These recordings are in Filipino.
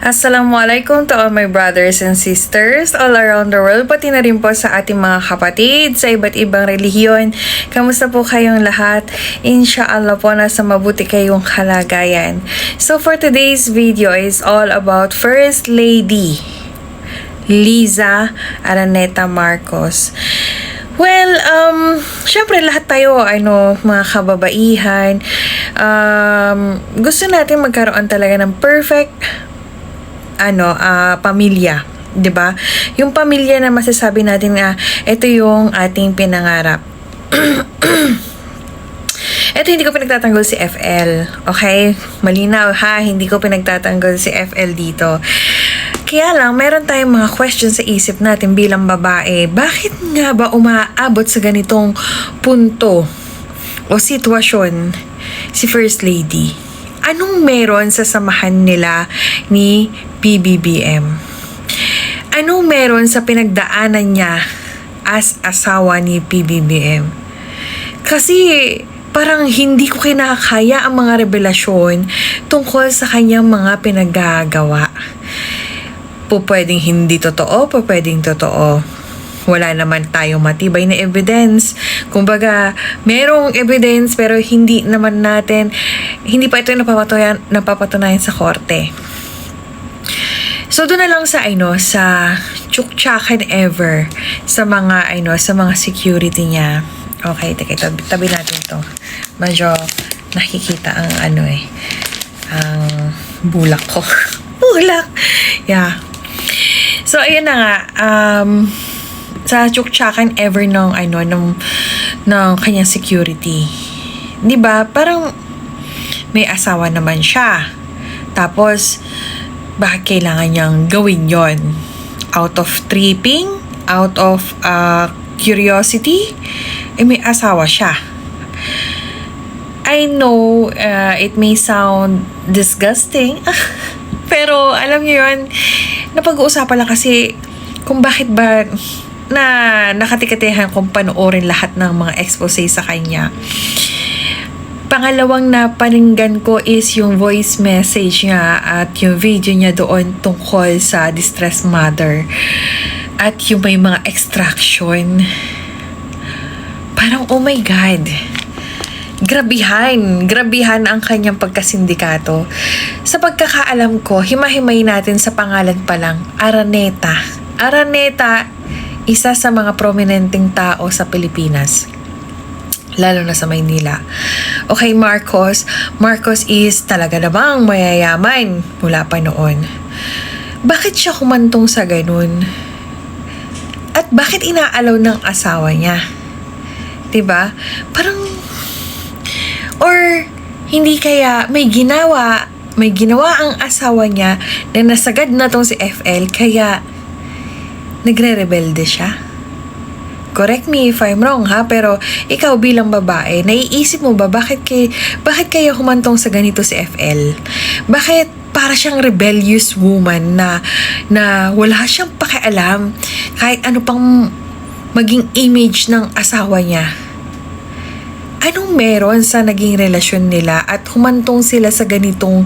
Assalamualaikum to all my brothers and sisters all around the world, pati na rin po sa ating mga kapatid sa iba't ibang relihiyon. Kamusta po kayong lahat? Inshallah po nasa mabuti kayong kalagayan. So for today's video is all about First Lady Liza Araneta Marcos. Well, syempre lahat tayo, mga kababaihan, gusto natin magkaroon talaga ng perfect, pamilya. 'Di ba? Yung pamilya na masasabi natin na ito yung ating pinangarap. Ito, hindi ko pinagtatanggol si FL. Okay? Malinaw ha, hindi ko pinagtatanggol si FL dito. Kaya lang, meron tayong mga questions sa isip natin bilang babae. Bakit nga ba umaabot sa ganitong punto o sitwasyon si First Lady? Anong meron sa samahan nila ni PBBM? Anong meron sa pinagdaanan niya as asawa ni PBBM? Kasi parang hindi ko kinakaya ang mga revelasyon tungkol sa kanyang mga pinaggagawa. Pwedeng hindi totoo, pwedeng totoo. Wala naman tayong matibay na evidence. Kumbaga, merong evidence pero hindi pa ito napapatunayan sa korte. So doon na lang sa sa tsuktsakan ever sa mga security niya. Okay, teka, tabi natin to. Medyo nakikita ang ang bulak ko. Bulak. Yeah. So ayun na nga, sa tsuktsakan ever ng kanyang security. 'Di ba? Parang may asawa naman siya. Tapos bakit kailangan niyang gawin 'yon? Out of tripping, out of curiosity, may asawa siya. I know it may sound disgusting, pero alam niyo 'yon, napag-uusapan lang kasi kung bakit ba na nakatikatehan kong panoorin lahat ng mga expose sa kanya. Pangalawang napaninggan ko is yung voice message niya at yung video niya doon tungkol sa distressed mother at yung may mga extraction. Parang oh my God, grabihan ang kanyang pagkasindikato. Sa pagkakaalam ko, himahimay natin sa pangalan pa lang, Araneta, isa sa mga prominenteng tao sa Pilipinas, lalo na sa Maynila. Okay, Marcos is talaga namang mayayaman mula pa noon. Bakit siya humantong sa ganun? At bakit inaalaw ng asawa niya? 'Di ba? Parang or hindi kaya may ginawa ang asawa niya na nasagad na tong si FL kaya nagre-rebelde siya. Correct me if I'm wrong ha, pero ikaw bilang babae, naiisip mo ba bakit kaya humantong sa ganito si FL? Bakit para siyang rebellious woman na wala siyang pakialam kahit ano pang maging image ng asawa niya? Anong meron sa naging relasyon nila at humantong sila sa ganitong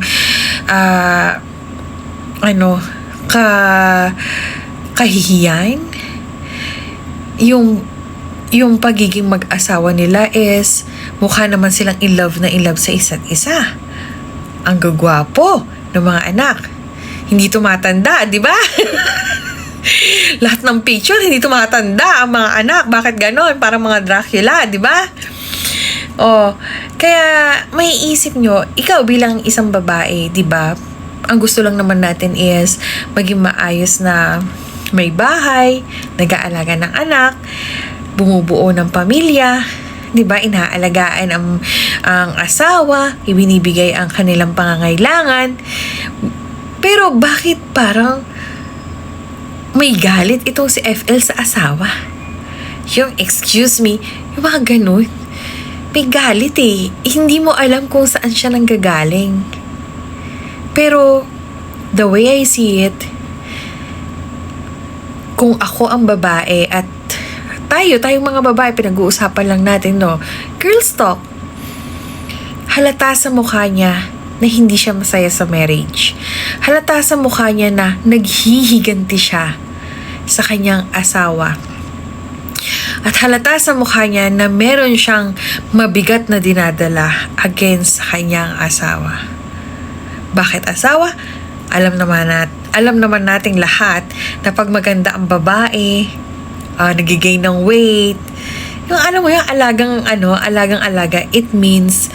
kahihiyan? Yung pagiging mag-asawa nila is mukha naman silang in love sa isa't isa. Ang gagwapo ng mga anak. Hindi tumatanda, di ba? Lahat ng picture, hindi tumatanda ang mga anak. Bakit ganon? Parang mga Dracula, di ba? Kaya may isip nyo, ikaw bilang isang babae, 'di ba? Ang gusto lang naman natin is maging maayos na may bahay, nag-aalaga ng anak, bumubuo ng pamilya, 'di ba? Inaalagaan ang asawa, ibinibigay ang kanilang pangangailangan. Pero bakit parang may galit itong si FL sa asawa? Yung excuse me, yung mga ganun. May galit hindi mo alam kung saan siya nanggagaling. Pero, the way I see it, kung ako ang babae at tayong mga babae, pinag-uusapan lang natin, no? Girls talk. Halata sa mukha niya na hindi siya masaya sa marriage. Halata sa mukha niya na naghihiganti siya sa kanyang asawa. At halata sa mukha niya na meron siyang mabigat na dinadala against sa kanyang asawa. Bakit asawa? Alam naman nating lahat na pag maganda ang babae, nagigain ng weight, yung alam mo yung alagang-alaga, it means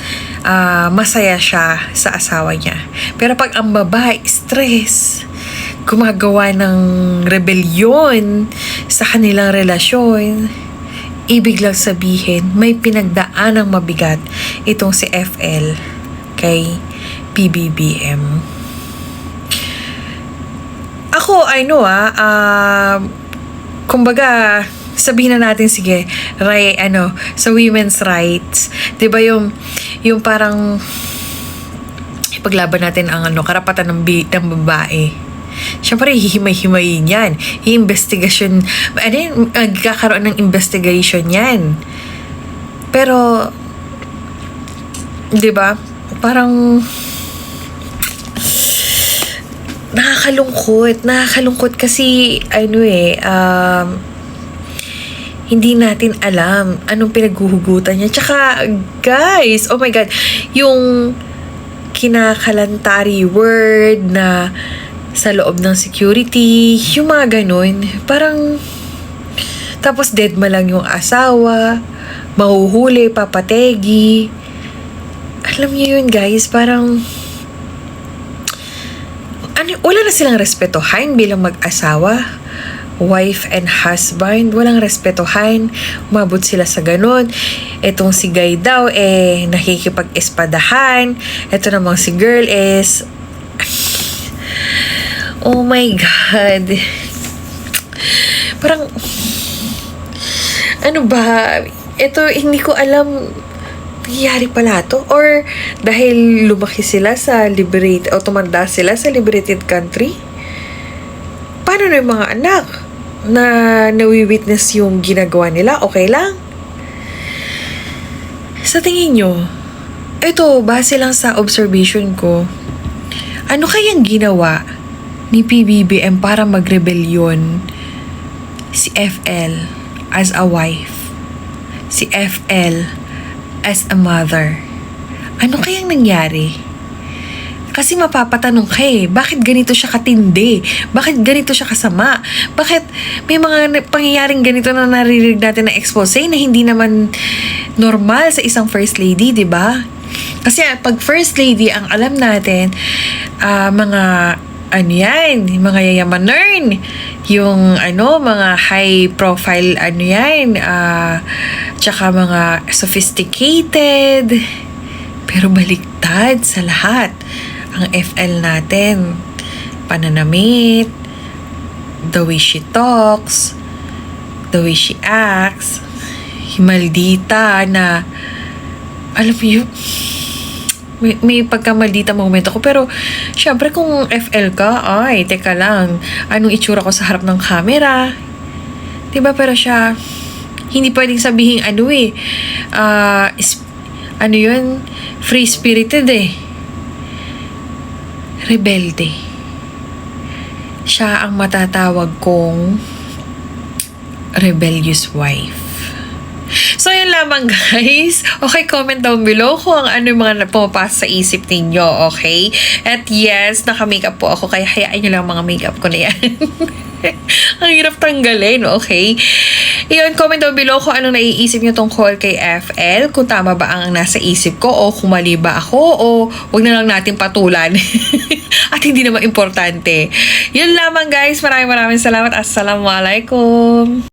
masaya siya sa asawa niya. Pero pag ang babae stress, gumagawa ng rebelyon sa kanilang relasyon, ibig lang sabihin may pinagdaanang mabigat itong si FL kay PBBM. Ako, kumbaga, sabihin na natin, sige, sa women's rights, 'di ba yung parang ipaglaban natin ang karapatan ng babae. Siyempre, hihimay-himayin yan. I-investigation, magkakaroon ng investigation yan. Pero, 'di ba? Parang nakakalungkot kasi hindi natin alam anong pinaghuhugutan niya. Tsaka, guys, oh my God, yung kinakalantari word na sa loob ng security, yung mga ganun, parang, tapos deadma lang yung asawa, mahuhuli, papategi. Alam niyo yun, guys, parang, wala na silang respetuhan bilang mag-asawa. Wife and husband, walang respetuhan, umabot sila sa ganun. Etong si guy daw, nakikipag-espadahan. Ito namang si girl is, oh my God. Parang, ano ba? Ito, hindi ko alam, nangyayari pala to? Or, dahil lumaki sila sa o tumanda sila sa liberated country? Paano na yung mga anak na nawi-witness yung ginagawa nila? Okay lang? Sa tingin nyo, ito, base lang sa observation ko, ano kayang ginawa ni PBBM para magrebelyon si FL as a wife? Si FL as a mother? Ano kayang nangyari? Kasi mapapatanong ka bakit ganito siya katindi? Bakit ganito siya kasama? Bakit may mga pangyayaring ganito na naririnig natin na expose na hindi naman normal sa isang first lady, di ba? Kasi pag first lady, ang alam natin, mga mga yayamaner, yung mga high profile tsaka mga sophisticated, pero baliktad sa lahat. Ang FL natin, pananamit, the way she talks, the way she acts, himaldita na, alam mo yun, may pagkamaldita momento ko. Pero, syempre kung FL ka, teka lang, anong itsura ko sa harap ng camera? Diba? Pero siya, hindi pwedeng sabihin free-spirited rebelde. Siya ang matatawag kong rebellious wife. So, yun lamang, guys. Okay, comment down below kung ano yung mga pumapasa sa isip ninyo, okay? At yes, naka-makeup po ako, kaya hayaan nyo lang mga makeup ko na yan. Ang hirap tanggalin, okay? Iyon, comment down below kung anong naiisip nyo tungkol kay FL, kung tama ba ang nasa isip ko, o kung mali ba ako, o wag na lang natin patulan. At hindi naman importante. Yun lamang, guys. Maraming salamat. Assalamualaikum.